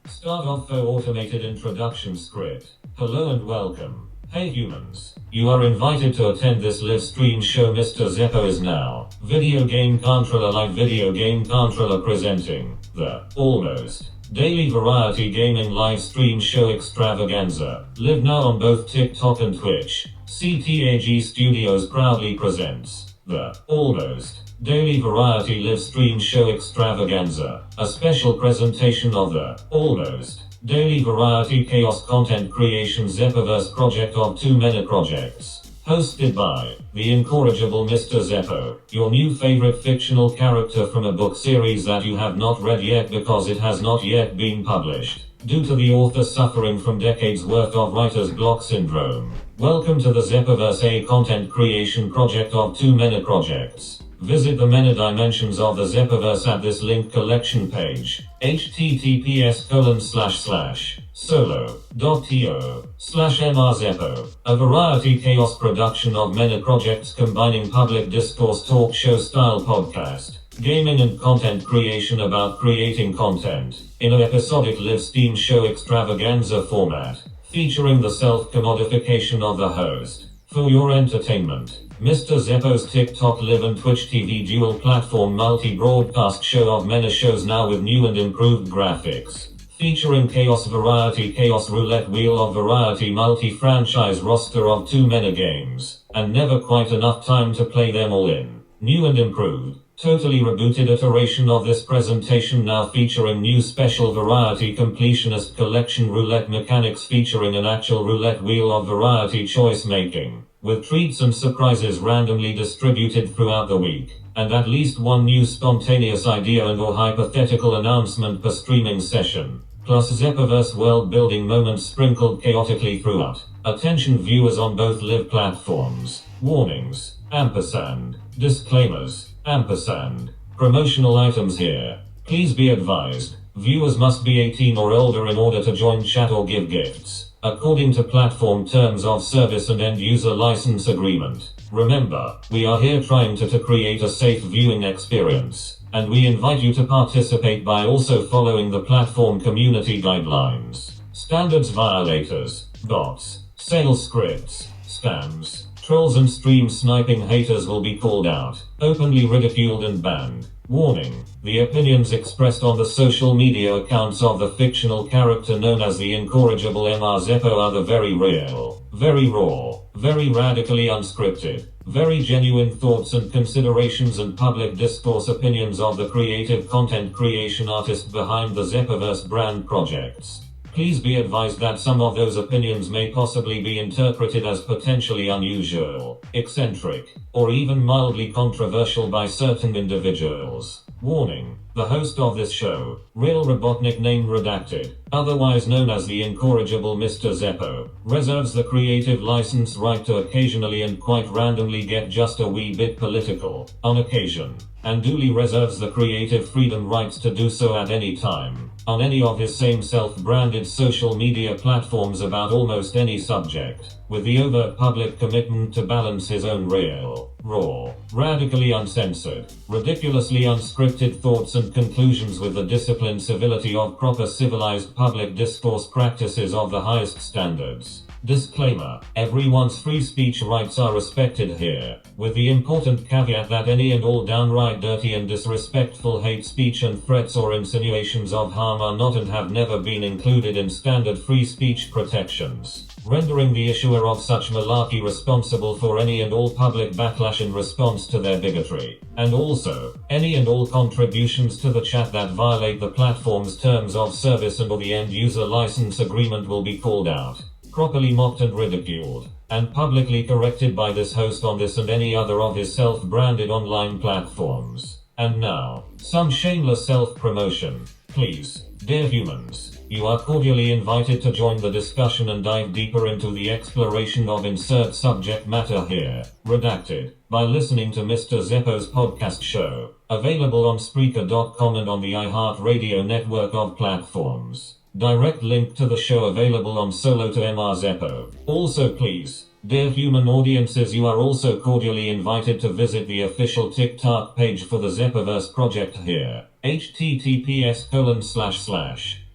Start off for automated introduction script. Hello and welcome. Hey humans. You are invited to attend this live stream show. Mr. Zeppo is now. Video Game Controller Live Video Game Controller presenting the Almost Daily Variety Gaming Live Stream Show Extravaganza. Live now on both TikTok and Twitch. CTAG Studios proudly presents the Almost Daily Variety Live Stream Show Extravaganza, a special presentation of the Almost Daily Variety Chaos Content Creation Zeppoverse project of 2 many projects. Hosted by the incorrigible Mr. Zeppo, your new favorite fictional character from a book series that you have not read yet because it has not yet been published, due to the author suffering from decades worth of writer's block syndrome. Welcome to the Zeppoverse, a content creation project of 2 many projects. Visit the many dimensions of the Zeppoverse at this link collection page, https://solo.to/mrzeppo, a variety chaos production of many projects combining public discourse talk show style podcast, gaming and content creation about creating content, in an episodic live stream show extravaganza format, featuring the self-commodification of the host. For your entertainment, Mr. Zeppo's TikTok Live and Twitch TV dual-platform multi-broadcast show of many shows now with new and improved graphics, featuring Chaos Variety Chaos Roulette Wheel of Variety multi-franchise roster of 2 many games, and never quite enough time to play them all in. New and improved, totally rebooted iteration of this presentation now featuring new special variety completionist collection roulette mechanics featuring an actual roulette wheel of variety choice making, with treats and surprises randomly distributed throughout the week, and at least one new spontaneous idea and or hypothetical announcement per streaming session, plus Zeppoverse world-building moments sprinkled chaotically throughout. Attention viewers on both live platforms. Warnings, ampersand, disclaimers, ampersand, promotional items here. Please be advised, viewers must be 18 or older in order to join chat or give gifts, according to platform terms of service and end-user license agreement. Remember, we are here trying to create a safe viewing experience, and we invite you to participate by also following the platform community guidelines. Standards violators, bots, sales scripts, scams, trolls and stream sniping haters will be called out, openly ridiculed and banned. Warning, the opinions expressed on the social media accounts of the fictional character known as the incorrigible Mr. Zeppo are the very real, very raw, very radically unscripted, very genuine thoughts and considerations and public discourse opinions of the creative content creation artist behind the Zeppoverse brand projects. Please be advised that some of those opinions may possibly be interpreted as potentially unusual, eccentric, or even mildly controversial by certain individuals. Warning, the host of this show, Real Robotnik name redacted, otherwise known as the incorrigible Mr. Zeppo, reserves the creative license right to occasionally and quite randomly get just a wee bit political, on occasion, and duly reserves the creative freedom rights to do so at any time, on any of his same self-branded social media platforms about almost any subject, with the overt public commitment to balance his own real, raw, radically uncensored, ridiculously unscripted thoughts and conclusions with the disciplined civility of proper civilized public discourse practices of the highest standards. Disclaimer, everyone's free speech rights are respected here, with the important caveat that any and all downright dirty and disrespectful hate speech and threats or insinuations of harm are not and have never been included in standard free speech protections, rendering the issuer of such malarkey responsible for any and all public backlash in response to their bigotry, and also, any and all contributions to the chat that violate the platform's terms of service and or the end-user license agreement will be called out, properly mocked and ridiculed, and publicly corrected by this host on this and any other of his self-branded online platforms. And now, some shameless self-promotion. Please, dear humans, you are cordially invited to join the discussion and dive deeper into the exploration of insert subject matter here, redacted, by listening to Mr. Zeppo's podcast show, available on Spreaker.com and on the iHeartRadio network of platforms. Direct link to the show available on Solo to Mr. Zeppo. Also please, dear human audiences, you are also cordially invited to visit the official TikTok page for the Zeppoverse project here, https://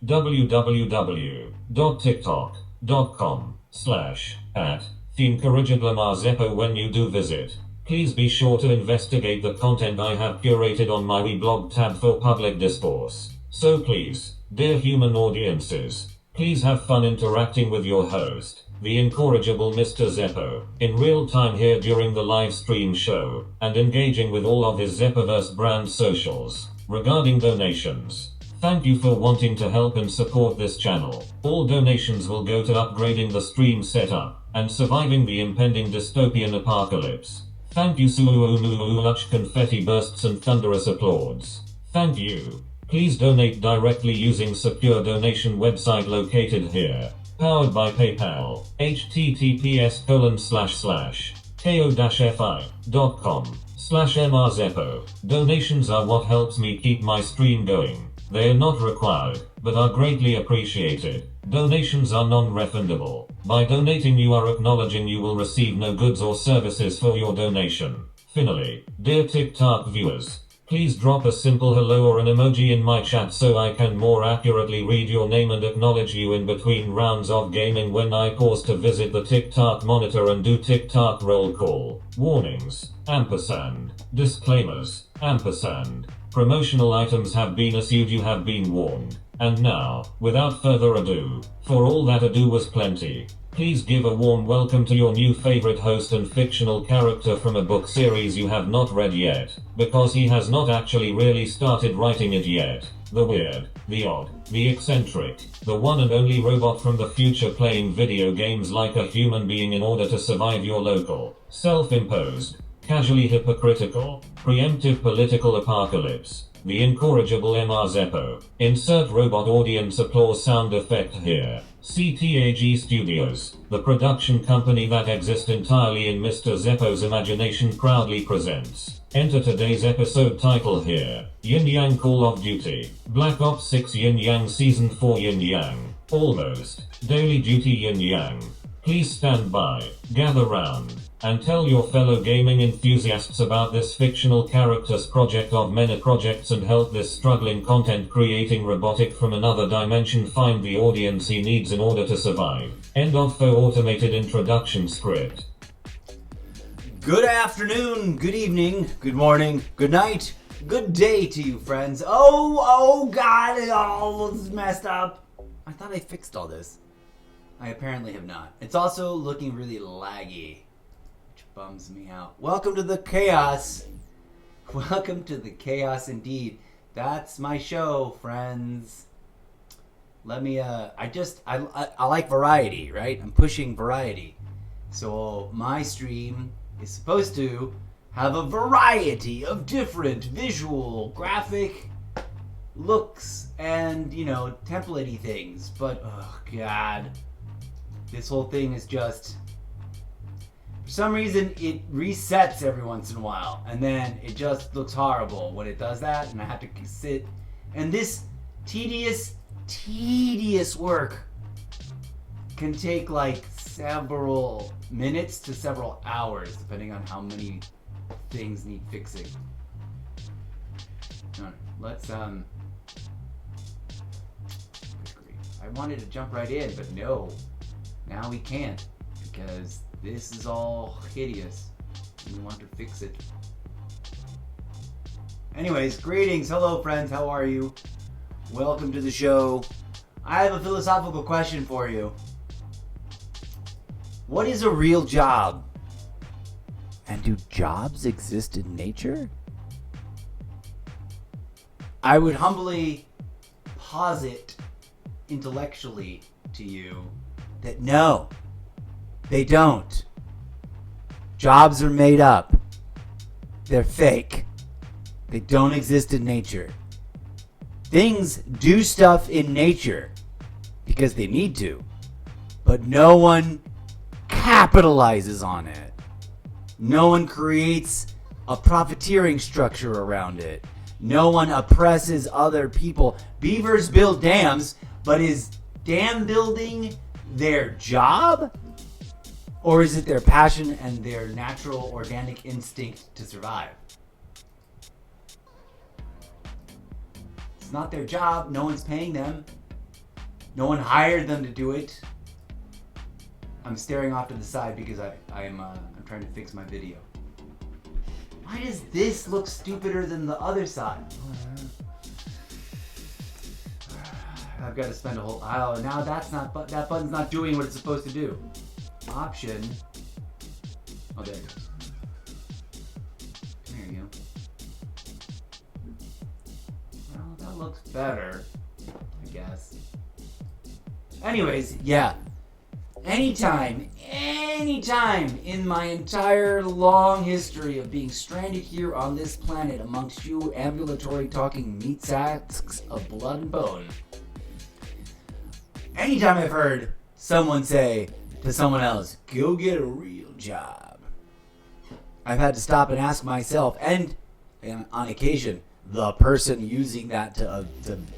www.tiktok.com/@TheIncorrigibleMarzeppo when you do visit. Please be sure to investigate the content I have curated on my weblog tab for public discourse. So please, dear human audiences, please have fun interacting with your host, the incorrigible Mr. Zeppo, in real time here during the live stream show, and engaging with all of his Zeppoverse brand socials. Regarding donations, thank you for wanting to help and support this channel. All donations will go to upgrading the stream setup and surviving the impending dystopian apocalypse. Thank you much confetti bursts and thunderous applause. Thank you. Please donate directly using secure donation website located here. Powered by PayPal. https://ko-fi.com/mrzeppo. Donations are what helps me keep my stream going. They are not required, but are greatly appreciated. Donations are non-refundable. By donating, you are acknowledging you will receive no goods or services for your donation. Finally, dear TikTok viewers, please drop a simple hello or an emoji in my chat so I can more accurately read your name and acknowledge you in between rounds of gaming when I pause to visit the TikTok monitor and do TikTok roll call. Warnings, ampersand, disclaimers, ampersand. Promotional items have been issued, you have been warned. And now, without further ado, for all that ado was plenty, please give a warm welcome to your new favorite host and fictional character from a book series you have not read yet, because he has not actually really started writing it yet. The weird, the odd, the eccentric, the one and only robot from the future playing video games like a human being in order to survive your local, self-imposed, casually hypocritical, preemptive political apocalypse. The incorrigible Mr. Zeppo. Insert robot audience applause sound effect here. CTAG Studios, the production company that exists entirely in Mr. Zeppo's imagination, proudly presents. Enter today's episode title here. Yin Yang Call of Duty. Black Ops 6 Yin Yang Season 4 Yin Yang. Almost. Daily Duty Yin Yang. Please stand by, gather round, and tell your fellow gaming enthusiasts about this fictional character's project of many projects and help this struggling content creating robotic from another dimension find the audience he needs in order to survive. End of faux automated introduction script. Good afternoon, good evening, good morning, good night, good day to you, friends. Oh God, it all was messed up. I thought I fixed all this. I apparently have not. It's also looking really laggy, which bums me out. Welcome to the chaos. Welcome to the chaos indeed. That's my show, friends. Let me, I like variety, right? I'm pushing variety. So my stream is supposed to have a variety of different visual, graphic looks and, template-y things. But, oh God. This whole thing is just, for some reason, it resets every once in a while, and then it just looks horrible when it does that, and I have to sit, and this tedious work can take like several minutes to several hours, depending on how many things need fixing. Let's, I wanted to jump right in, but no. Now we can't, because this is all hideous. We want to fix it. Anyways, greetings. Hello, friends. How are you? Welcome to the show. I have a philosophical question for you. What is a real job? And do jobs exist in nature? I would humbly posit intellectually to you that no, they don't. Jobs are made up. They're fake. They don't exist in nature. Things do stuff in nature because they need to, but no one capitalizes on it. No one creates a profiteering structure around it. No one oppresses other people. Beavers build dams, but is dam building their job? Or is it their passion and their natural organic instinct to survive? It's not their job. No one's paying them. No one hired them to do it. I'm staring off to the side because I'm trying to fix my video. Why does this look stupider than the other side? I've got to spend a whole... Oh, now that button's not doing what it's supposed to do. Option. Oh, there it goes. There you go. Well, that looks better, I guess. Anyways, yeah. Anytime in my entire long history of being stranded here on this planet amongst you ambulatory talking meat sacks of blood and bone, anytime I've heard someone say to someone else, go get a real job, I've had to stop and ask myself, and on occasion, the person using that to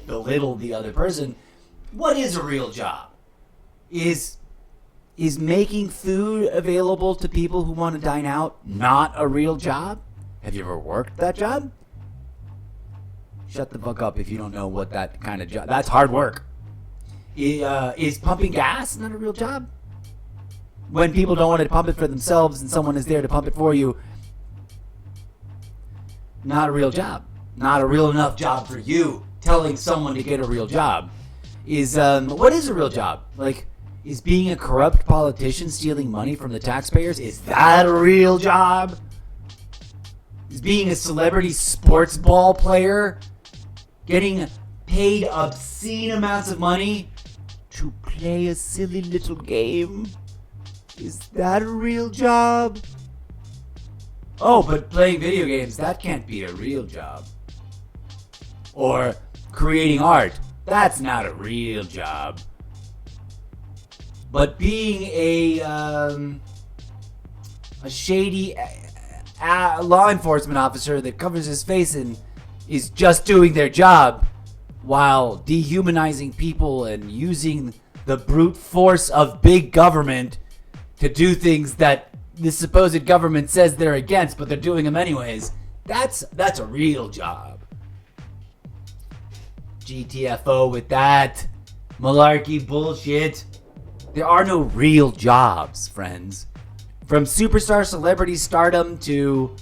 belittle the other person, what is a real job? Is making food available to people who want to dine out not a real job? Have you ever worked that job? Shut the fuck up if you don't know what that kind of job... That's hard work. Is pumping gas not a real job? When people don't want to pump it for themselves and someone is there to pump it for you, not a real job. Not a real enough job for you. Telling someone to get a real job. What is a real job? Like... Is being a corrupt politician stealing money from the taxpayers, is that a real job? Is being a celebrity sports ball player getting paid obscene amounts of money to play a silly little game? Is that a real job? Oh, but playing video games, that can't be a real job. Or creating art, that's not a real job. But being a shady law enforcement officer that covers his face and is just doing their job while dehumanizing people and using the brute force of big government to do things that the supposed government says they're against, but they're doing them anyways, that's a real job. GTFO with that malarkey bullshit. There are no real jobs, friends. From superstar celebrity stardom to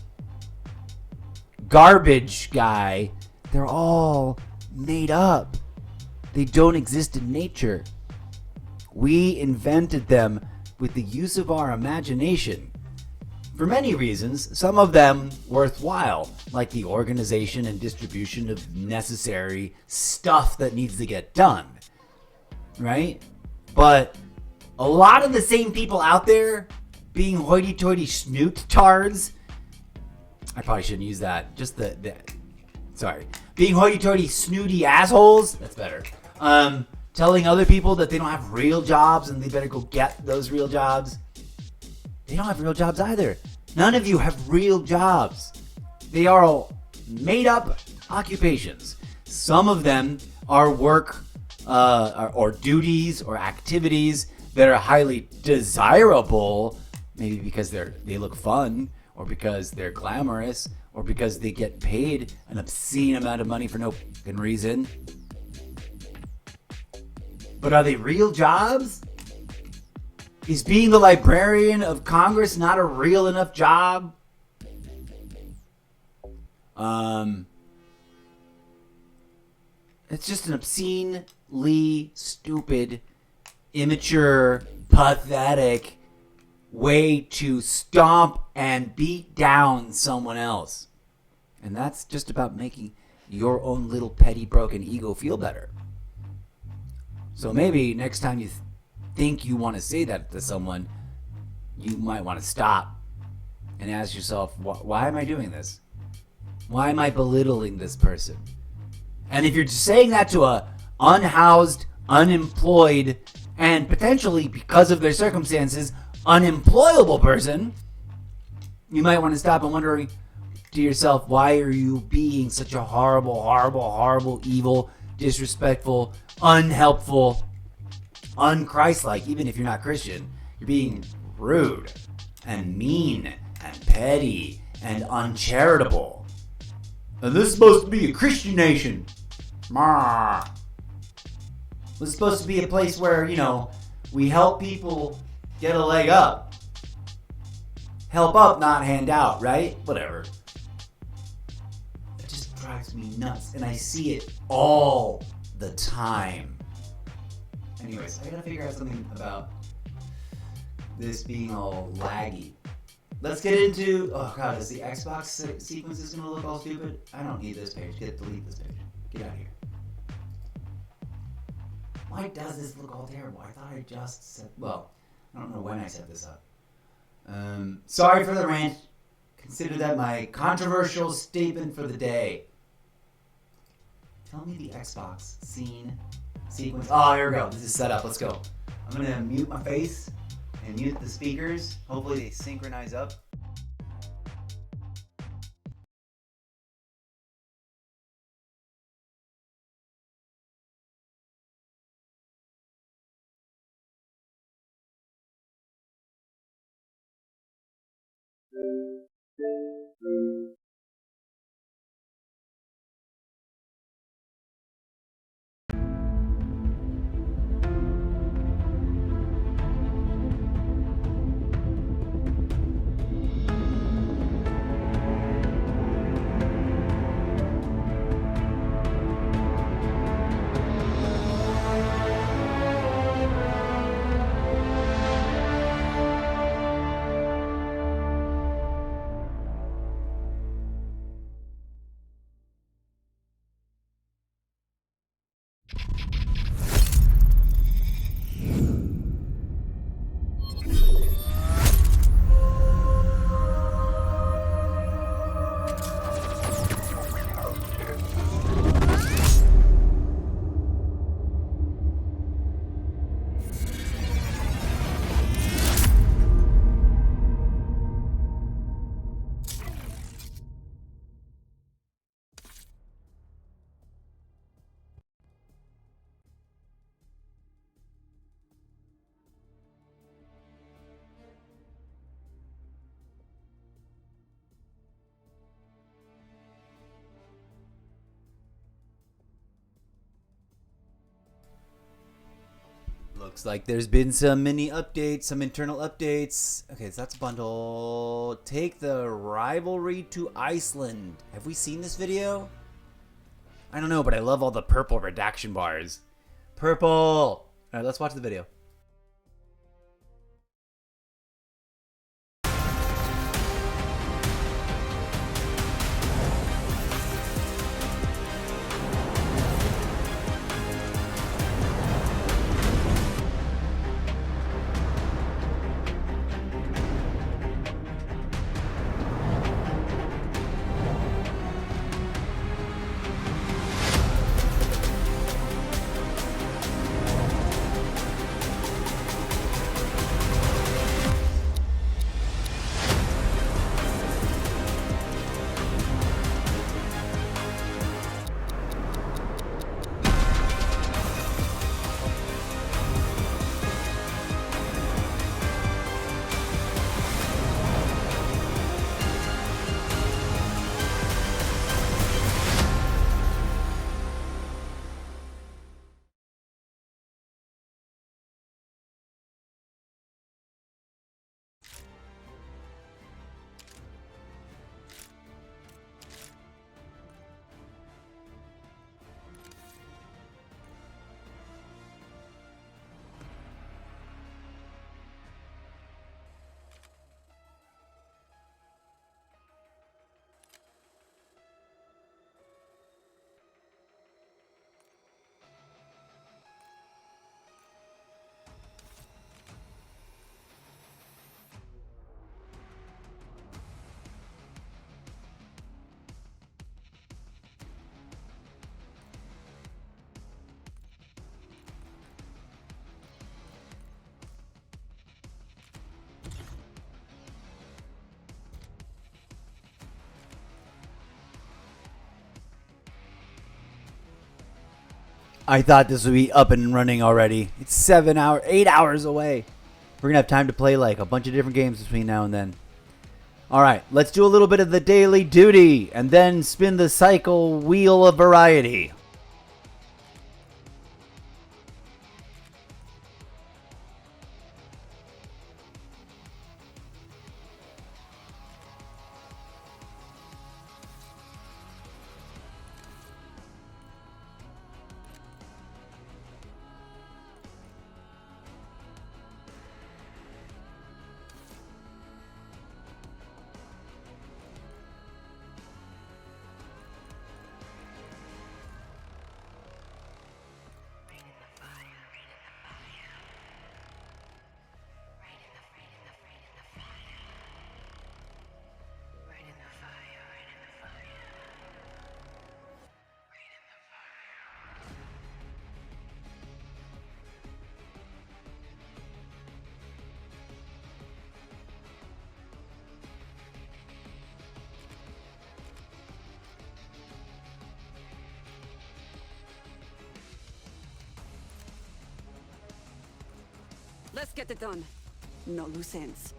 garbage guy, they're all made up. They don't exist in nature. We invented them with the use of our imagination. For many reasons, some of them worthwhile, like the organization and distribution of necessary stuff that needs to get done. Right? But a lot of the same people out there being hoity-toity snoot-tards. I probably shouldn't use that. Just sorry. Being hoity-toity snooty assholes. That's better. Telling other people that they don't have real jobs and they better go get those real jobs. They don't have real jobs either. None of you have real jobs. They are all made-up occupations. Some of them are work or duties or activities that are highly desirable, maybe because they look fun, or because they're glamorous, or because they get paid an obscene amount of money for no fucking reason. But are they real jobs? Is being the Librarian of Congress not a real enough job? It's just an obscenely stupid, immature, pathetic way to stomp and beat down someone else. And that's just about making your own little petty broken ego feel better. So maybe next time you think you want to say that to someone, you might want to stop and ask yourself, why am I doing this? Why am I belittling this person? And if you're saying that to a unhoused, unemployed, and potentially, because of their circumstances, unemployable person, you might want to stop and wondering to yourself, why are you being such a horrible, horrible, horrible, evil, disrespectful, unhelpful, unchristlike, even if you're not Christian? You're being rude and mean and petty and uncharitable. And this is supposed to be a Christian nation. was supposed to be a place where, we help people get a leg up. Help up, not hand out, right? Whatever. It just drives me nuts, and I see it all the time. Anyways, I gotta figure out something about this being all laggy. Let's get into, oh god, is the Xbox sequences gonna look all stupid? I don't need this page. Delete this page. Get out of here. Why does this look all terrible? I thought I just said, well, I don't know when I set this up. Sorry for the rant. Consider that my controversial statement for the day. Tell me the Xbox scene sequence. Oh, here we go. This is set up. Let's go. I'm gonna mute my face and mute the speakers. Hopefully they synchronize up. Looks like there's been some mini updates, some internal updates. Okay, so that's a bundle. Take the rivalry to Iceland. Have we seen this video? I don't know, but I love all the purple redaction bars. Purple! All right, let's watch the video. I thought this would be up and running already. It's 8 hours away. We're going to have time to play like a bunch of different games between now and then. Alright, let's do a little bit of the daily duty and then spin the cycle wheel of variety. Let's get it done. No loose ends.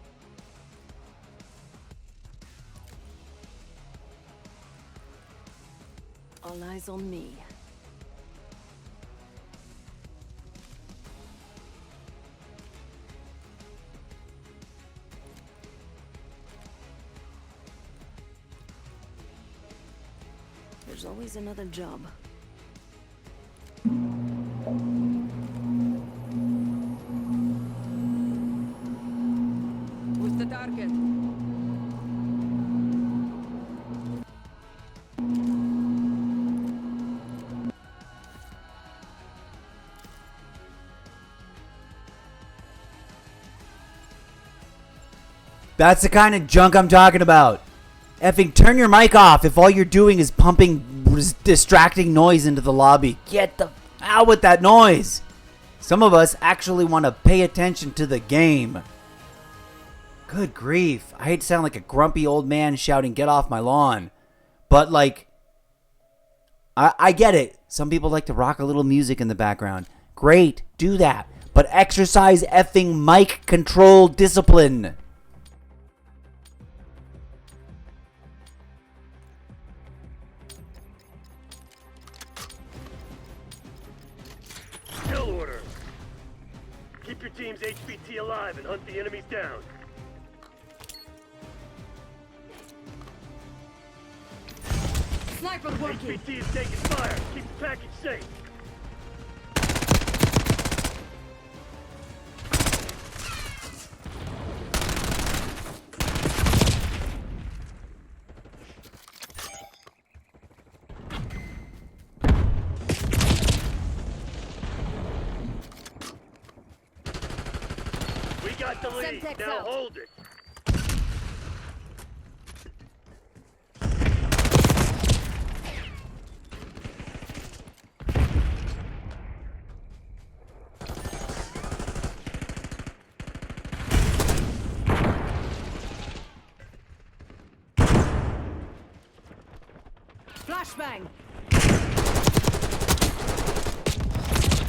All eyes on me. There's always another job. Who's the target? That's the kind of junk I'm talking about. Effing turn your mic off if all you're doing is pumping distracting noise into the lobby. Get the out with that noise. Some of us actually want to pay attention to the game. Good grief. I hate to sound like a grumpy old man shouting, "Get off my lawn." But, like, I get it. Some people like to rock a little music in the background. Great, do that. But exercise effing mic control discipline. Kill order. Keep your team's HVT alive and hunt the enemies down. Sniper working. HVT is taking fire. Keep the package safe. We got the lead. Semtex Now out. hold it. Flashbang.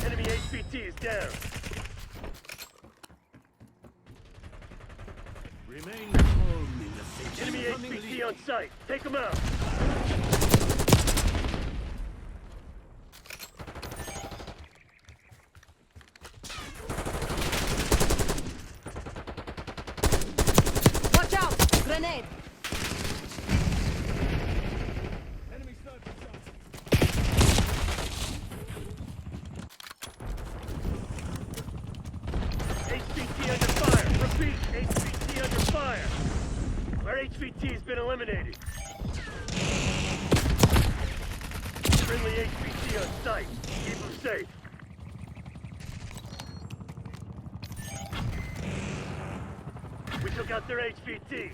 Enemy HVT is down. Remain calm in the face. Enemy HVT on site. Take them out. Watch out! Grenade. HVT under fire. Repeat. HVT under fire. Our HVT has been eliminated. Friendly HVT on site. Keep them safe. We took out their HVT.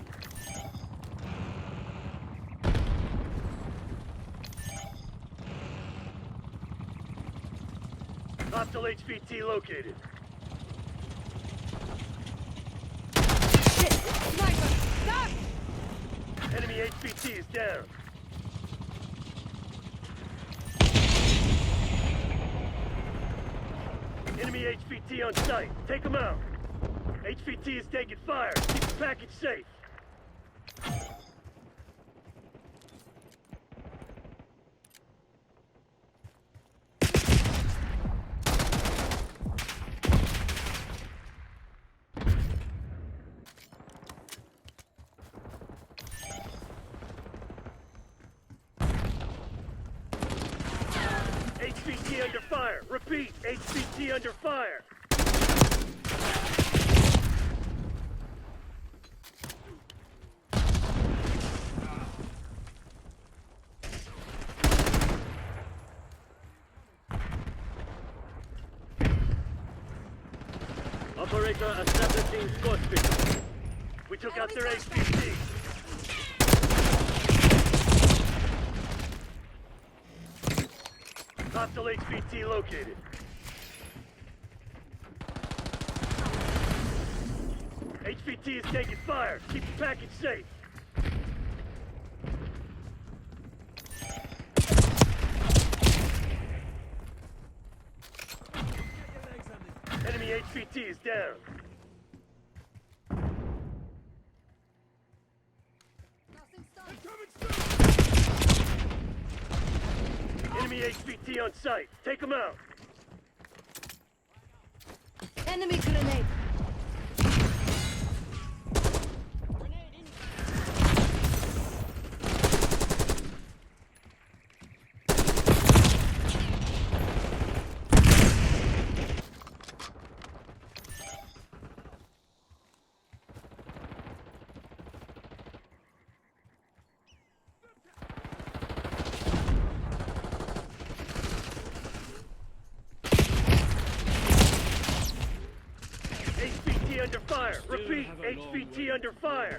Hostile HVT located. Shit! Sniper! Stop! Enemy HVT is down. Enemy HVT on site. Take them out. HVT is taking fire. Keep the package safe. HVT under fire. Repeat. HVT under fire. Operator, establishing score speed. We took out their HVT. Hostile HVT located. HVT is taking fire. Keep the package safe. Enemy HVT is down. Enemy HVT on site. Take them out. Enemy grenade. HVT under fire. Repeat, HVT under fire.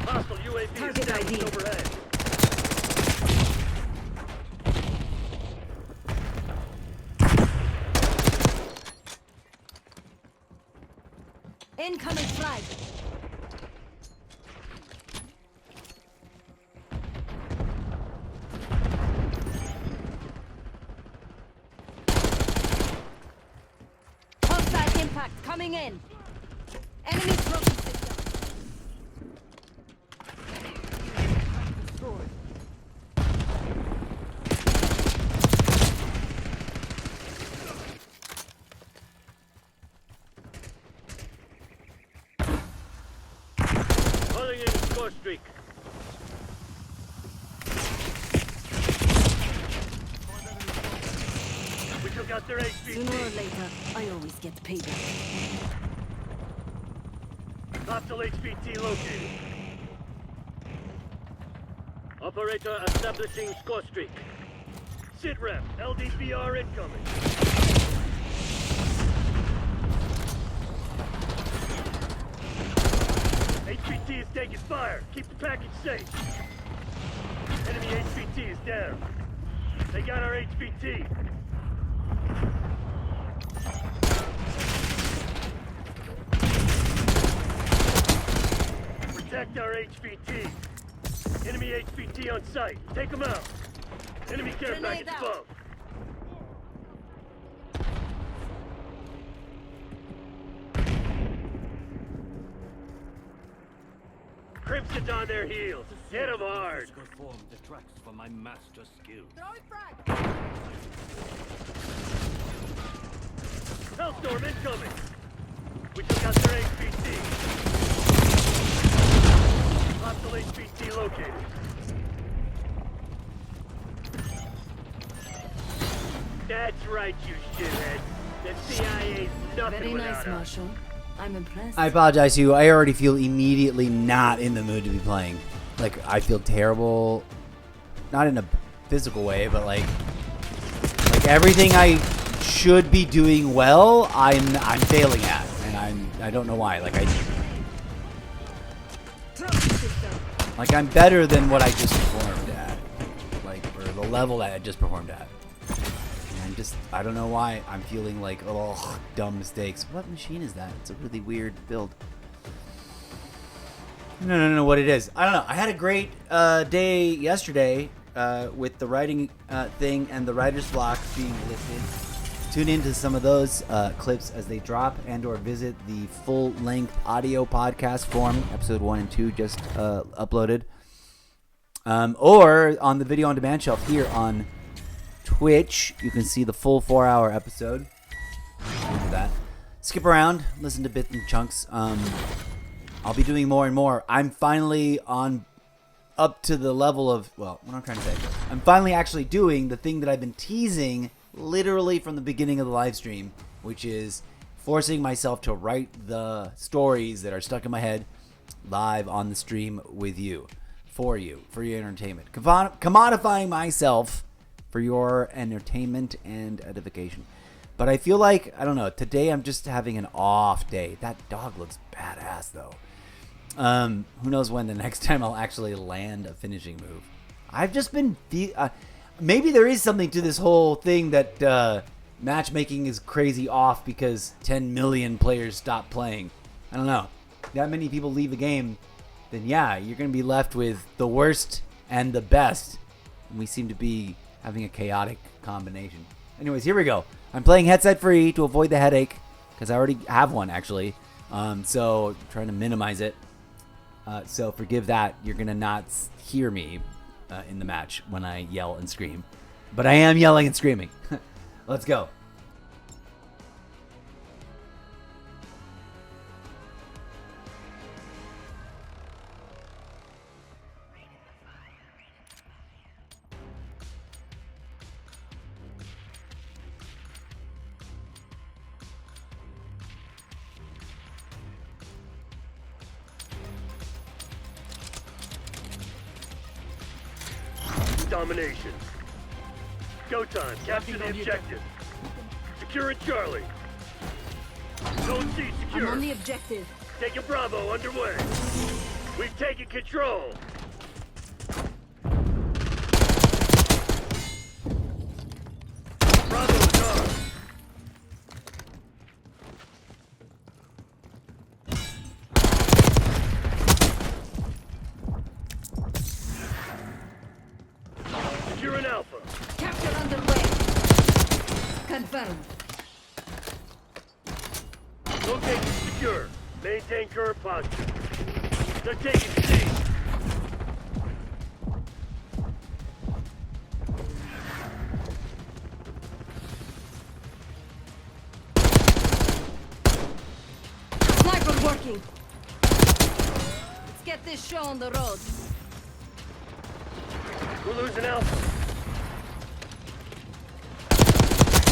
Hostile UAV Target established ID. overhead. Incoming flag. Hostile impact coming in. Enemy trophy system. Calling in score streak. We took out their Sooner or HVT. later, I always get payback. Hostile HVT located. Operator establishing score streak. Sit rep. LDPR incoming. HVT is taking fire. Keep the package safe. Enemy HVT is down. They got our HVT. Protect our HVT. Enemy HVT on site. Take them out. Enemy care Grenade package out. above. Crimson's on their heels. Hit them hard. Physical form detracts from my master skill. Hellstorm incoming. We took out their HVT. Hostile HVT located. That's right, you shithead. The CIA's nothing Very without nice, us. Marshal. I'm impressed. I apologize to you. I already feel immediately not in the mood to be playing. Like, I feel terrible. Not in a physical way, but like everything I should be doing well, I'm failing at, and I don't know why. Trophy system. Like I'm better than what I just performed at, or the level that I just performed at. And I don't know why I'm feeling like dumb mistakes. What machine is that? It's a really weird build. I don't know what it is. I don't know. I had a great day yesterday with the writing thing and the writer's block being lifted. Tune into some of those clips as they drop, and or visit the full-length audio podcast form. Episode 1 and 2 just uploaded. Or on the video on demand shelf here on Twitch. You can see the full 4-hour episode. Look at that. Skip around, listen to bits and chunks. I'll be doing more and more. I'm finally up to the level of, what I'm trying to say. I'm finally actually doing the thing that I've been teasing literally from the beginning of the live stream, which is forcing myself to write the stories that are stuck in my head live on the stream with you, for your entertainment. Commodifying myself for your entertainment and edification. But I feel like, I don't know, today I'm just having an off day. That dog looks badass, though. Who knows when the next time I'll actually land a finishing move. I've just been... maybe there is something to this whole thing that matchmaking is crazy off because 10 million players stop playing. I don't know. That many people leave the game, then yeah, you're going to be left with the worst and the best. And we seem to be having a chaotic combination. Anyways, here we go. I'm playing headset free to avoid the headache because I already have one, actually. So trying to minimize it. So forgive that. You're going to not hear me in the match when I yell and scream. But I am yelling and screaming. Let's go. Domination. Go time. Capture the objective. Securing Charlie. Zone C I'm secure. on the objective. Taking Bravo underway. We've taken control. Bravo is ours. Securing Alpha. Capture underway. Confirmed. Location secure. Maintain current posture. They're taking C. Sniper working. Let's get this show on the road. We're losing Alpha.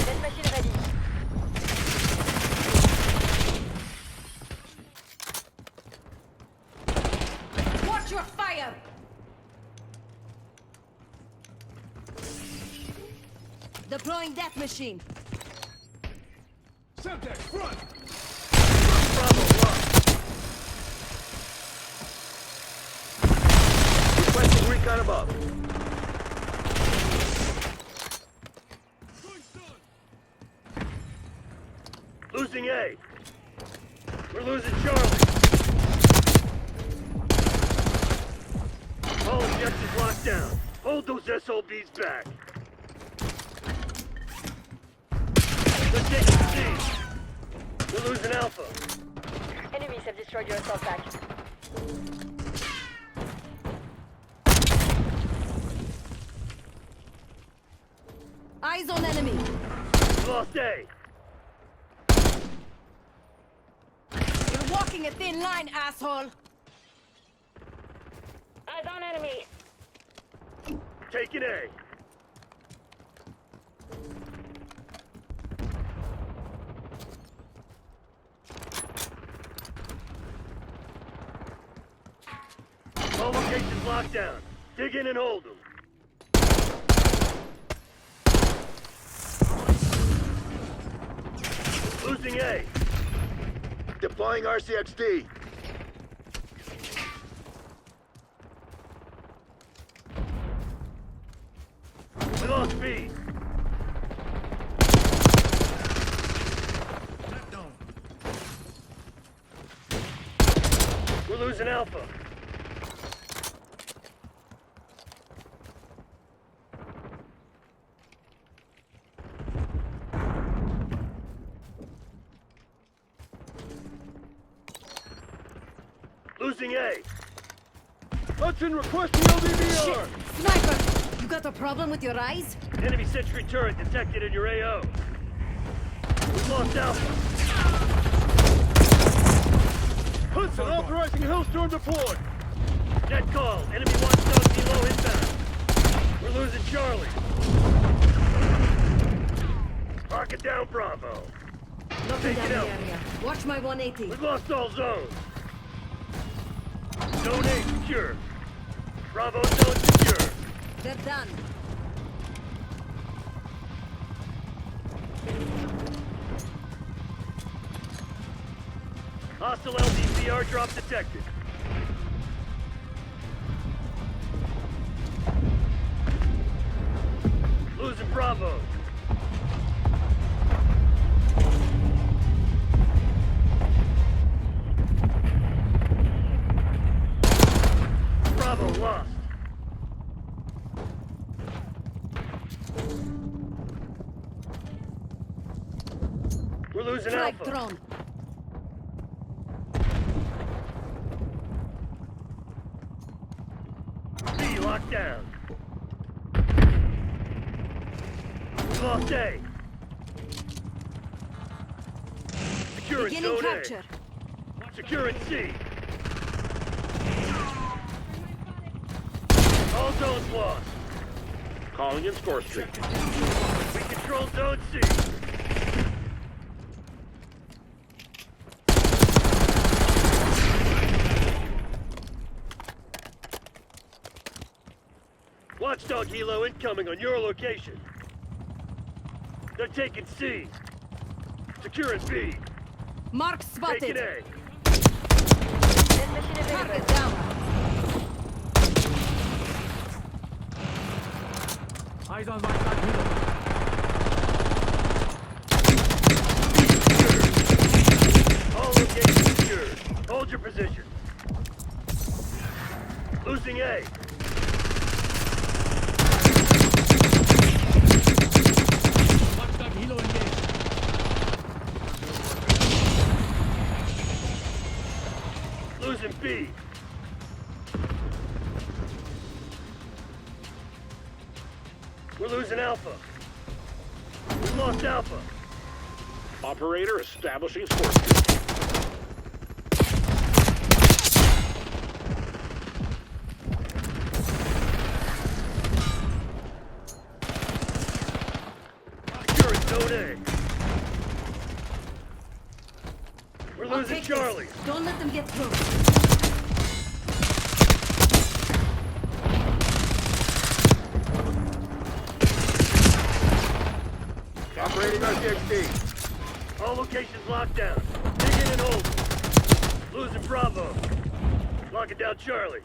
Cette machine ready. Watch your fire. Deploying that machine. Bravo lost. Requesting recon above. Losing A. We're losing Charlie. All objectives locked down. Hold those SOBs back. They're taking C. We're losing Alpha. Enemies have destroyed your assault pack. Eyes on enemy. We lost A. You're walking a thin line, asshole. Eyes on enemy. Taking A. All locations locked down. Dig in and hold them. Losing A. Deploying RCXD. We lost B. We're losing Alpha. Losing A. Hudson requesting LDBR. Sniper! You got a problem with your eyes? Enemy sentry turret detected in your AO. We lost Alpha. Hudson authorizing Hellstorm deploy. Net call. Enemy watchdog below inbound. We're losing Charlie. Lock it down, Bravo. Locking Take down it the out. area. Watch my 180. We've lost all zones. Zone A secure. Bravo zone secure. They're done. Hostile LDCR drop detected. Losing Bravo. Bravo lost. We're losing Strike Alpha. drone. B locked down. lost A. Securing Beginning Zone capture. A. Securing C. All zones lost. Calling in Score Street. We control Zone C. Watchdog helo incoming on your location. They're taking C. Securing B. Mark Taking spotted. A. Target down. Eyes on my side, Hilo. All locations secured. Hold your positions. Losing A. Watchdog Hilo engaged. Losing B. We're losing Alpha. We lost Alpha. Operator establishing Score Street. Securing Zone A. We're I'll losing take Charlie. this. Don't let them get through. Operating RTXD. All locations locked down. Dig in and hold. Losing Bravo. Locking down Charlie.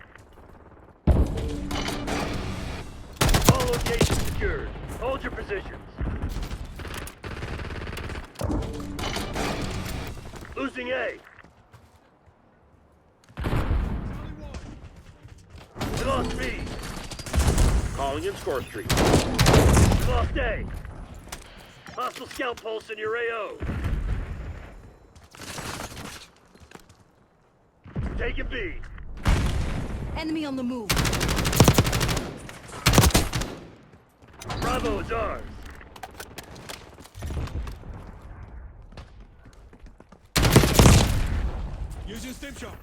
All locations secured. Hold your positions. Losing A. We lost B. Calling in Score Street. We lost A. Hostile scout pulse in your AO. Taking B. Enemy on the move. Bravo is ours. Using stim shot.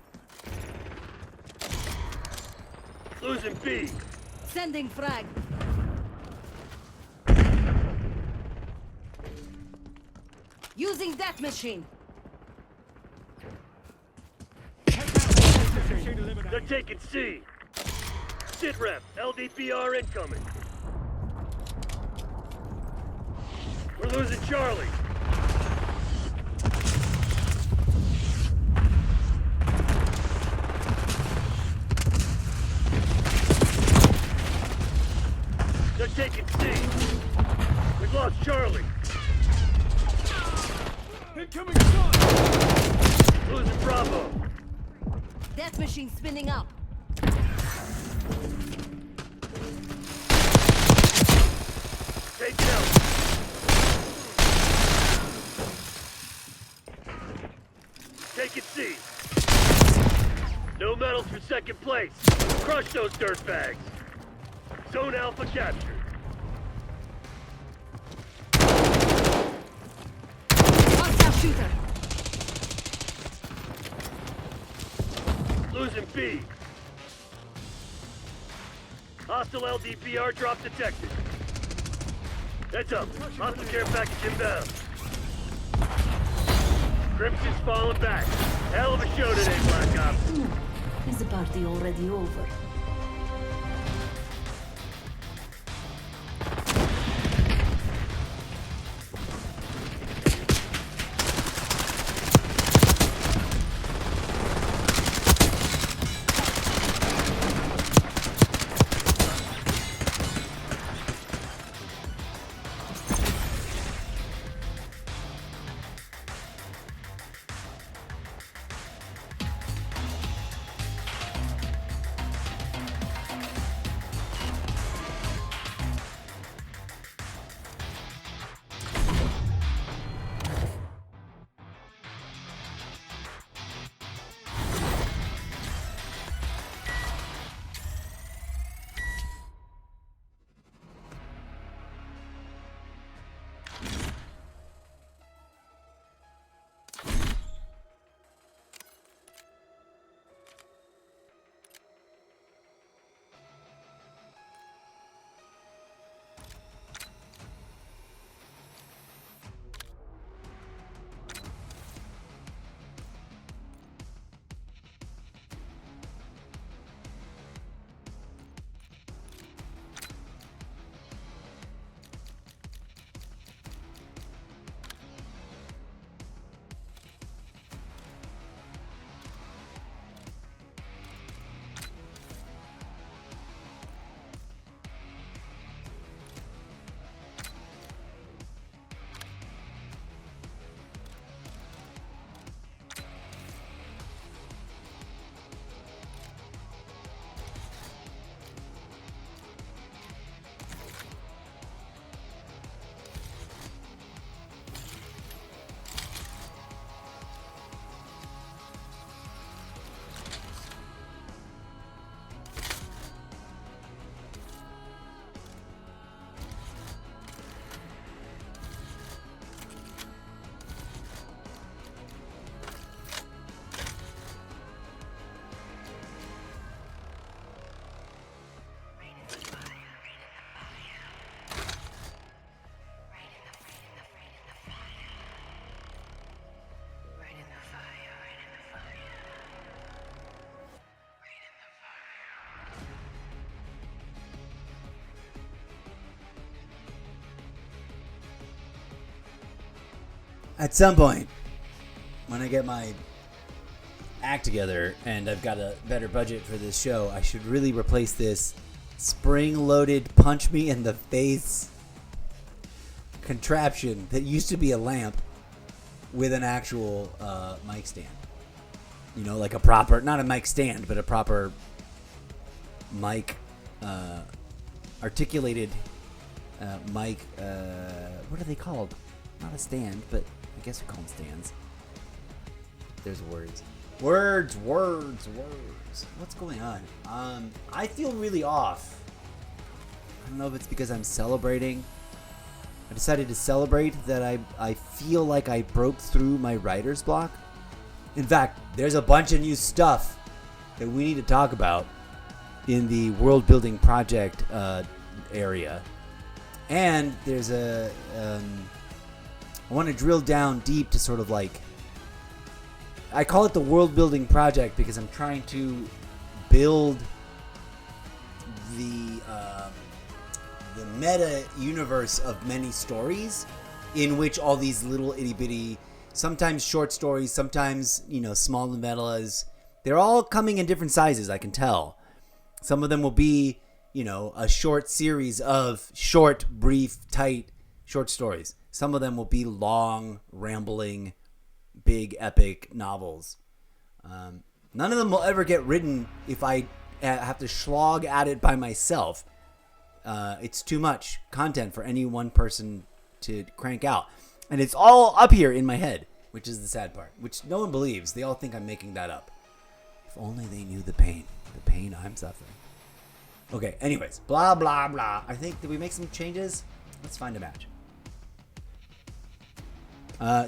Losing B. Sending frag. Using that machine. They're taking C. Sit rep. LDPR incoming. We're losing Charlie. They're taking C. We've lost Charlie. Incoming shot. Losing Bravo. That machine spinning up. Taking out. Taking C. No medals for second place. Crush those dirtbags. Zone Alpha captured. Hostile shooter. Losing B. Hostile LDPR drop detected. Heads up. Hostile care package inbound. Crimson's falling back. Hell of a show today, Black Ops. Is the party already over? At some point, when I get my act together and I've got a better budget for this show, I should really replace this spring-loaded punch me in the face contraption that used to be a lamp with an actual mic stand. You know, like a proper, not a mic stand, but a proper mic, articulated mic, what are they called? Not a stand, but I guess we call them stands. There's words. Words. What's going on? I feel really off. I don't know if it's because I'm celebrating. I decided to celebrate that I feel like I broke through my writer's block. In fact, there's a bunch of new stuff that we need to talk about in the world building project area. And there's I want to drill down deep to sort of like, I call it the world building project because I'm trying to build the meta universe of many stories in which all these little itty bitty, sometimes short stories, sometimes, small novellas, they're all coming in different sizes, I can tell. Some of them will be, a short series of short, brief, tight short stories. Some of them will be long, rambling, big, epic novels. None of them will ever get written if I have to slog at it by myself. It's too much content for any one person to crank out. And it's all up here in my head, which is the sad part, which no one believes. They all think I'm making that up. If only they knew the pain I'm suffering. Okay, anyways, blah, blah, blah. I think, did we make some changes? Let's find a match.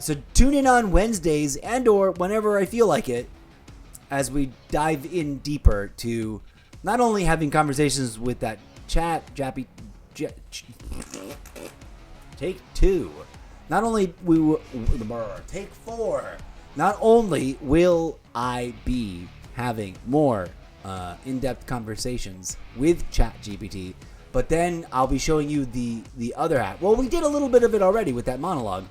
So tune in on Wednesdays and or whenever I feel like it as we dive in deeper to not only having conversations with that chat, take 2. Not only we will, take 4. Not only will I be having more in-depth conversations with ChatGPT, but then I'll be showing you the other app. Well, we did a little bit of it already with that monologue.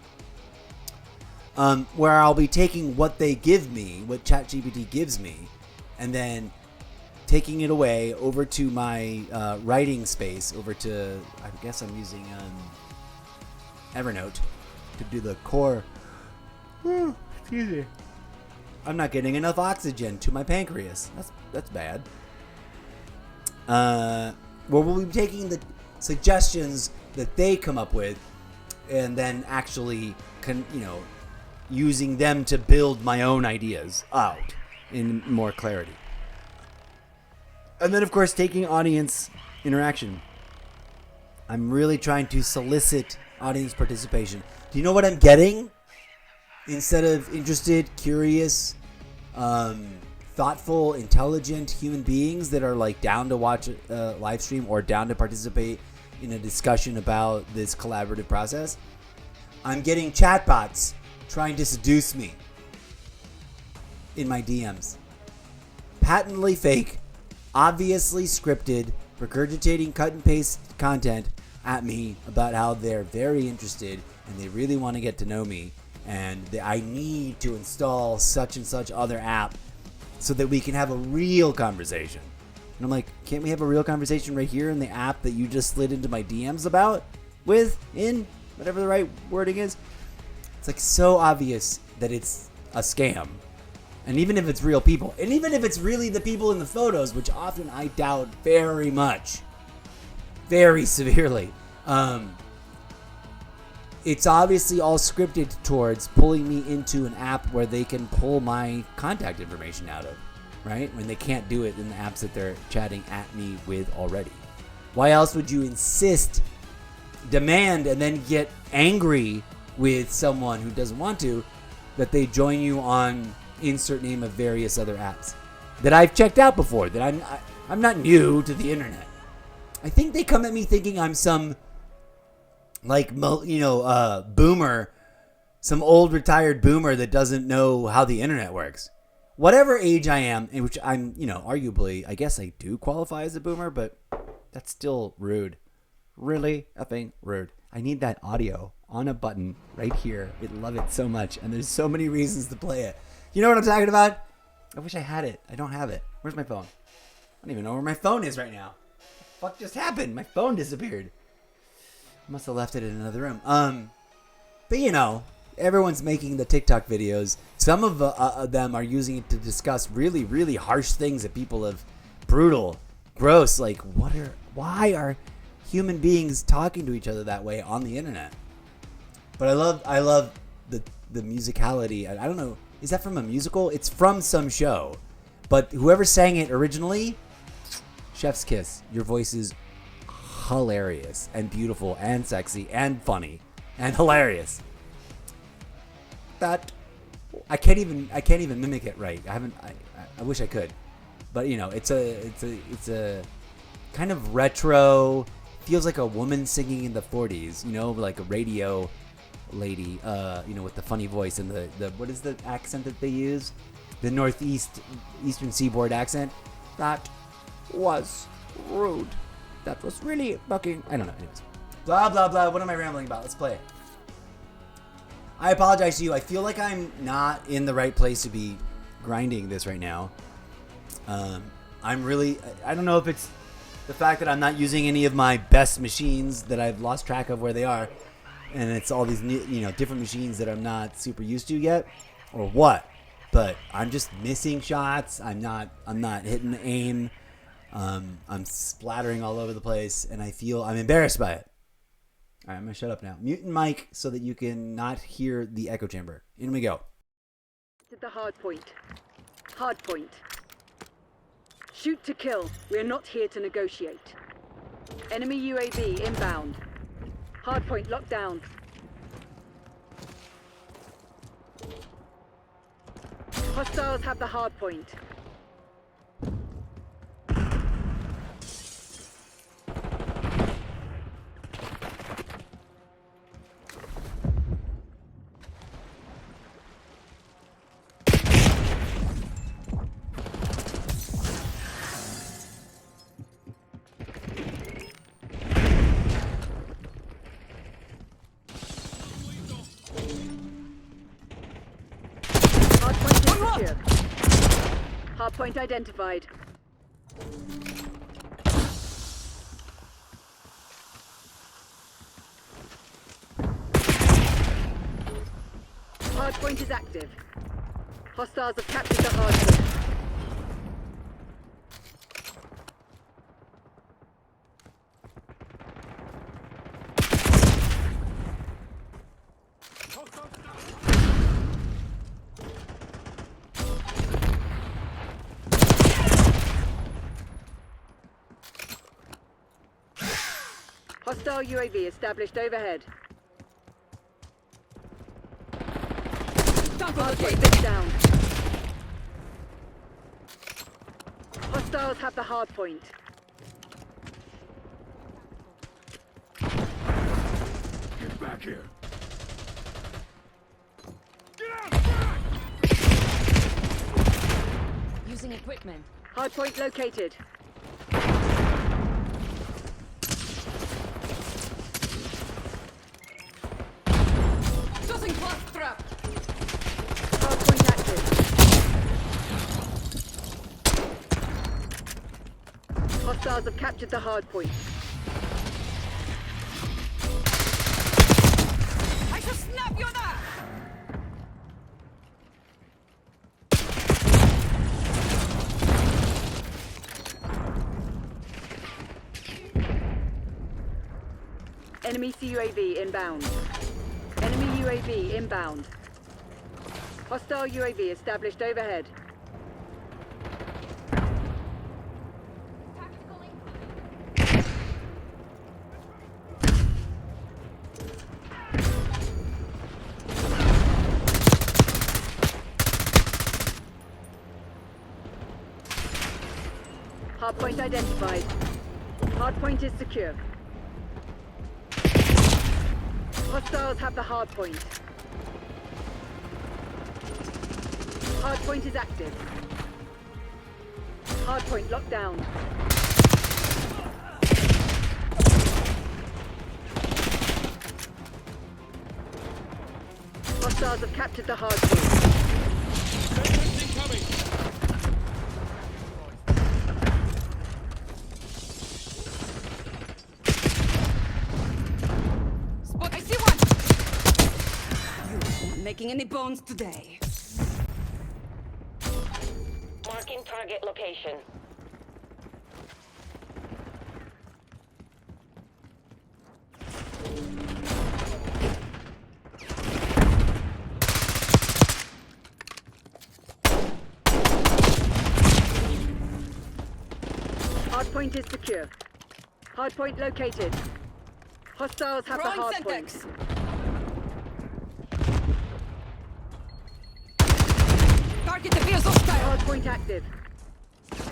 Where I'll be taking what they give me, what ChatGPT gives me, and then taking it away over to my writing space, over to, I guess I'm using Evernote to do the core. Excuse me. I'm not getting enough oxygen to my pancreas. That's bad. We'll be taking the suggestions that they come up with, and then actually using them to build my own ideas out in more clarity. And then, of course, taking audience interaction. I'm really trying to solicit audience participation. Do you know what I'm getting? Instead of interested, curious, thoughtful, intelligent human beings that are like down to watch a live stream or down to participate in a discussion about this collaborative process, I'm getting chatbots trying to seduce me in my DMs. Patently fake, obviously scripted, regurgitating cut and paste content at me about how they're very interested and they really want to get to know me, and I need to install such and such other app so that we can have a real conversation. And I'm like, can't we have a real conversation right here in the app that you just slid into my DMs in whatever the right wording is? It's like so obvious that it's a scam. And even if it's real people, and even if it's really the people in the photos, which often I doubt very much, very severely, it's obviously all scripted towards pulling me into an app where they can pull my contact information out of, right? When they can't do it in the apps that they're chatting at me with already. Why else would you insist, demand, and then get angry with someone who doesn't want to, that they join you on insert name of various other apps that I've checked out before, that I'm not new to the internet. I think they come at me thinking I'm some boomer, some old retired boomer that doesn't know how the internet works. Whatever age I am, in which I'm, arguably, I guess I do qualify as a boomer, but that's still rude. really effing rude. I need that audio on a button right here. I'd love it so much, and there's so many reasons to play it. You know what I'm talking about? I wish I had it. I don't have it. Where's my phone? I don't even know where my phone is right now. What the fuck just happened? My phone disappeared. I must have left it in another room. But you know, everyone's making the TikTok videos. Some of them are using it to discuss really, really harsh things that people have brutal, gross. Like, why are human beings talking to each other that way on the internet? But I love the musicality. I don't know. Is that from a musical? It's from some show. But whoever sang it originally, chef's kiss. Your voice is hilarious and beautiful and sexy and funny and hilarious. That I can't even mimic it right. I wish I could. But you know, it's a kind of retro, feels like a woman singing in the 40s, you know, like a radio lady, you know, with the funny voice and the what is the accent that they use? The Eastern Seaboard accent. That was rude. That was really fucking, I don't know. Anyways. Blah, blah, blah. What am I rambling about? Let's play it. I apologize to you. I feel like I'm not in the right place to be grinding this right now. I'm really, I don't know if it's the fact that I'm not using any of my best machines that I've lost track of where they are. And it's all these new, you know, different machines that I'm not super used to yet, or what. But I'm just missing shots. I'm not hitting the aim. I'm splattering all over the place, and I'm embarrassed by it. All right, I'm gonna shut up now. Mute mic so that you can not hear the echo chamber. In we go. At the hard point. Hard point. Shoot to kill. We're not here to negotiate. Enemy UAV inbound. Hard point locked down. Hostiles have the hard point. Hardpoint identified. Hardpoint is active. Hostiles have captured the hardpoint. Hostile UAV established overhead. Hardpoint down. Hostiles have the hardpoint. Get back here. Using equipment. Hardpoint located. Tossing blast trap. Hardpoint active. Hostiles have captured the hardpoint. I shall snap your neck. Enemy CUAV inbound. Enemy UAV inbound. Hostile UAV established overhead. Hardpoint identified. Hardpoint is secure. Hostiles have the hardpoint. Hardpoint is active. Hardpoint locked down. Hostiles have captured the hard point. Spot, I see one! You aren't making any bones today. Marking target location. Hardpoint is secure. Hardpoint located. Hostiles have the Throwing hardpoint. syntax. Target appears hostile. Hardpoint active.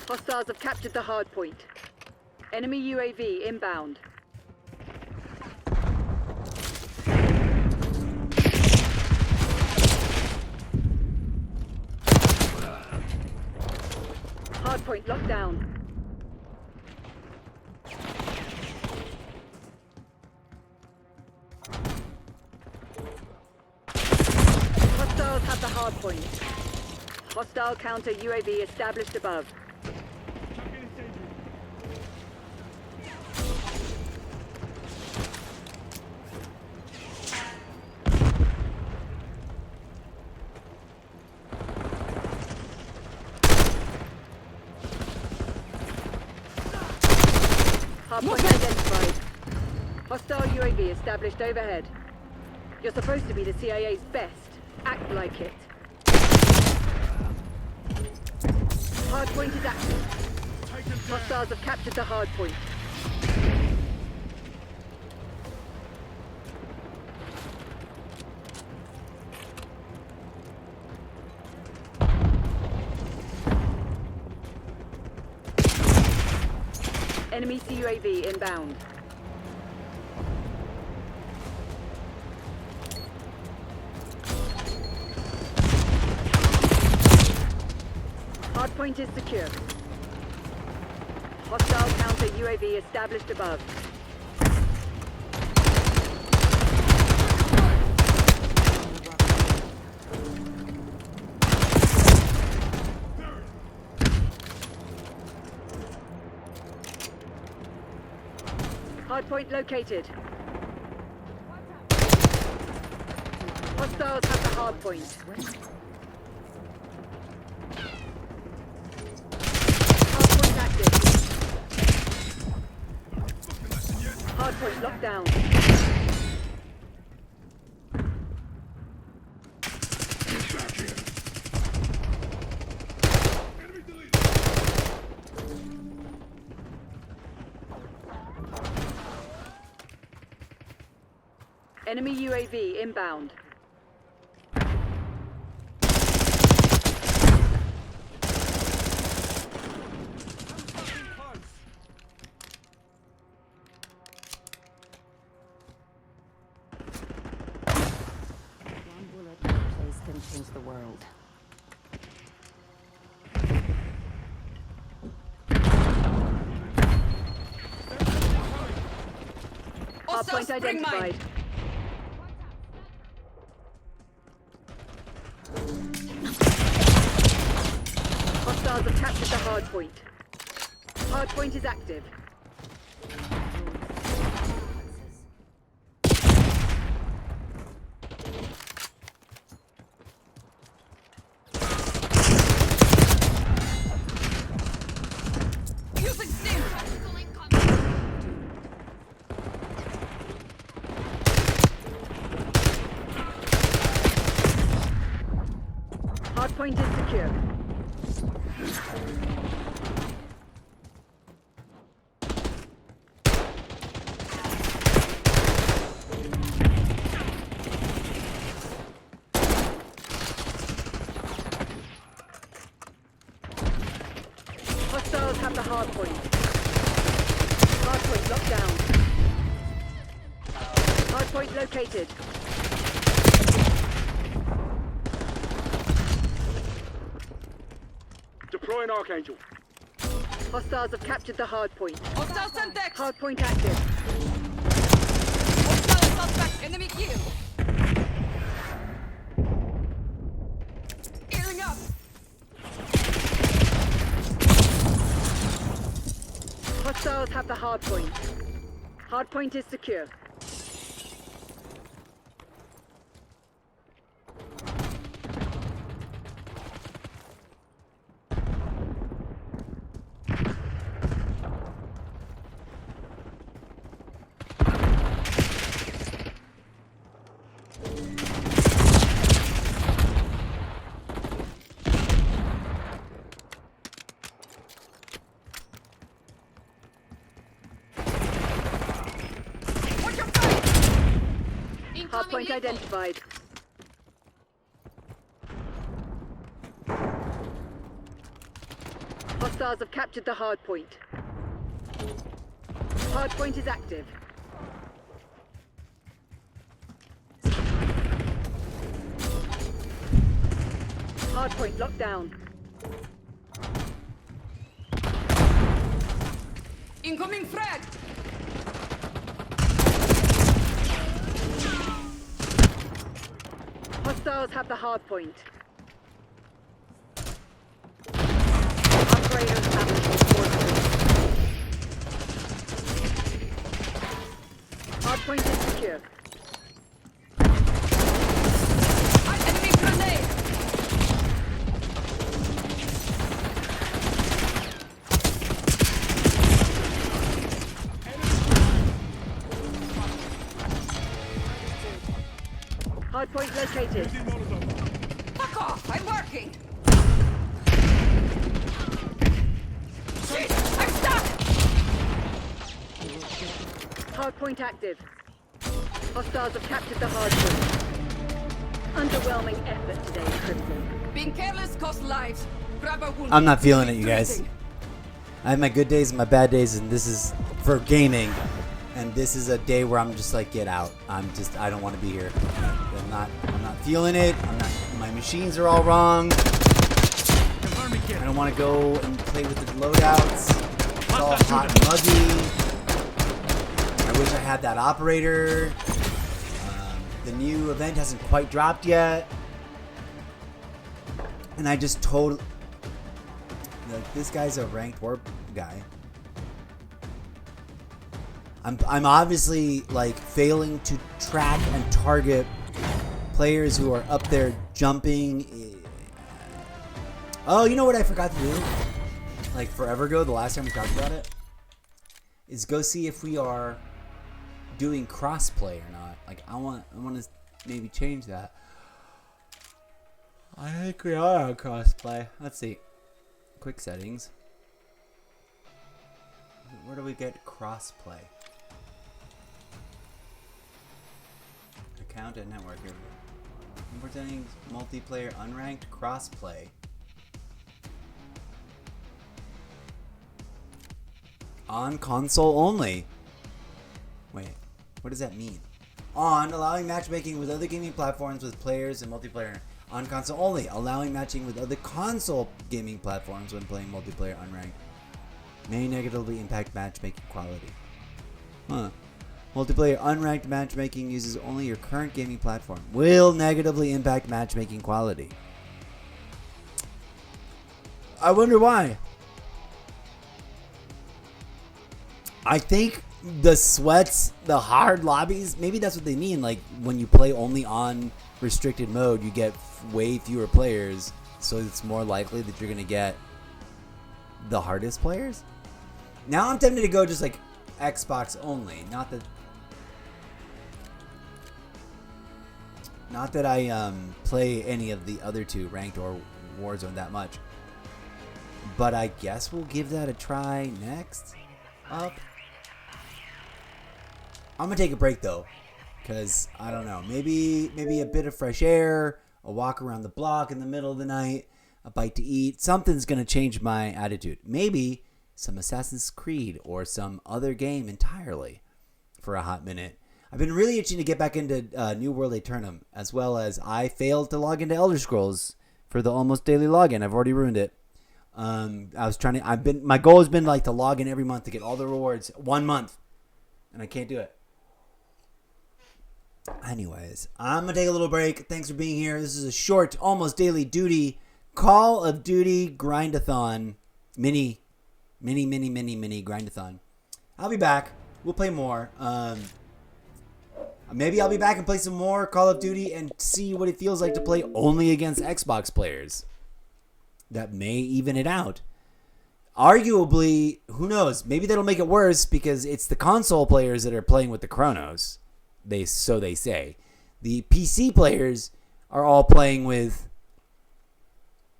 Hostiles have captured the hardpoint. Enemy UAV inbound. Hardpoint locked down. Hostiles have the hardpoint. Hostile counter UAV established above. Hardpoint identified. Hostile UAV established overhead. You're supposed to be the CIA's best. Act like it. Hardpoint is active. Hostiles have captured the hardpoint. Enemy CUAV inbound. Hardpoint is secure. Hostile counter UAV established above. Hardpoint located. Hostiles have the hardpoint. Hardpoint active. Hardpoint locked down. Enemy UAV inbound. One bullet in a place can change the world. Hardpoint spring mine. identified. Hostiles have captured the hardpoint. Hardpoint is active. Using stim. Hardpoint is secure. Hostiles have the hardpoint. Hardpoint locked down. Hardpoint located. Deploying Archangel. Hostiles have captured the hardpoint. Hostile syntax. Hardpoint active. Hostile suspect. Enemy kill. Hostiles have the hard point. Hard point is secure. Hardpoint identified. Hostiles have captured the hardpoint. Hardpoint is active. Hardpoint locked down. Incoming frag! Hostiles have the hard point. Operator establishing coordinates. Hard point is secure. Enemy grenade! Hard point located. Fuck off! I'm working! Shit! I'm stuck! Hard point active. Hostiles have captured the hard point. Underwhelming effort today, Crimson. Being careless costs lives. Grab a wound. I'm not feeling it, you guys. I have my good days and my bad days, and this is for gaming. And this is a day where I'm just like, get out. I don't want to be here. I'm not feeling it. My machines are all wrong. I don't want to go and play with the loadouts. It's all hot and muggy. I wish I had that operator. The new event hasn't quite dropped yet. And I just totally... Like, this guy's a ranked warp guy. I'm obviously like failing to track and target players who are up there jumping. Oh, you know what I forgot to do? Like forever ago, the last time we talked about it, is go see if we are doing crossplay or not. Like I want to maybe change that. I think we are on crossplay. Let's see. Quick settings. Where do we get crossplay? Account and network. Import settings, multiplayer, unranked, crossplay. On console only. Wait, what does that mean? On, allowing matchmaking with other gaming platforms with players and multiplayer. On console only, allowing matching with other console gaming platforms when playing multiplayer unranked. May negatively impact matchmaking quality. Huh. Multiplayer unranked matchmaking uses only your current gaming platform. Will negatively impact matchmaking quality. I wonder why. I think the sweats, the hard lobbies, maybe that's what they mean. Like when you play only on restricted mode, you get way fewer players. So it's more likely that you're going to get the hardest players. Now I'm tempted to go just like Xbox only. Not that I play any of the other two, Ranked or Warzone, that much. But I guess we'll give that a try next up. I'm going to take a break, though. Because, I don't know, maybe a bit of fresh air, a walk around the block in the middle of the night, a bite to eat. Something's going to change my attitude. Maybe some Assassin's Creed or some other game entirely for a hot minute. I've been really itching to get back into New World Aeternum, as well as I failed to log into Elder Scrolls for the almost daily login. I've already ruined it. My goal has been like to log in every month to get all the rewards 1 month, and I can't do it. Anyways, I'm going to take a little break. Thanks for being here. This is a short, almost daily duty Call of Duty Grindathon. Mini Grindathon. I'll be back. We'll play more. Maybe I'll be back and play some more Call of Duty and see what it feels like to play only against Xbox players. That may even it out. Arguably, who knows? Maybe that'll make it worse because it's the console players that are playing with the Chronos. So they say. The PC players are all playing with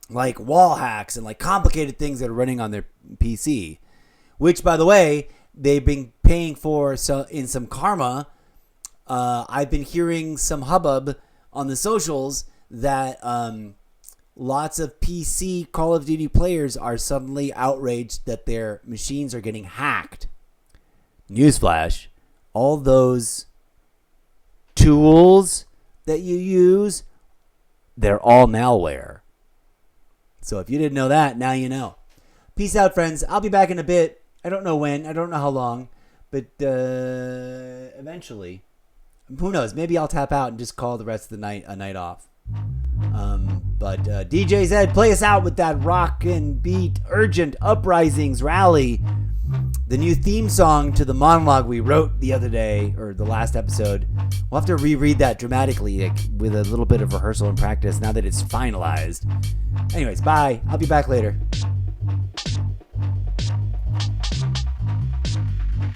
like wall hacks and like complicated things that are running on their PC. Which, by the way, they've been paying for in some karma. I've been hearing some hubbub on the socials that lots of PC Call of Duty players are suddenly outraged that their machines are getting hacked. Newsflash, all those tools that you use, they're all malware. So if you didn't know that, now you know. Peace out, friends. I'll be back in a bit. I don't know when. I don't know how long. But eventually. Who knows? Maybe I'll tap out and just call the rest of the night a night off. But DJ Zed, play us out with that rock and beat Urgent Uprisings Rally. The new theme song to the monologue we wrote the other day, or the last episode. We'll have to reread that dramatically with a little bit of rehearsal and practice now that it's finalized. Anyways, bye. I'll be back later.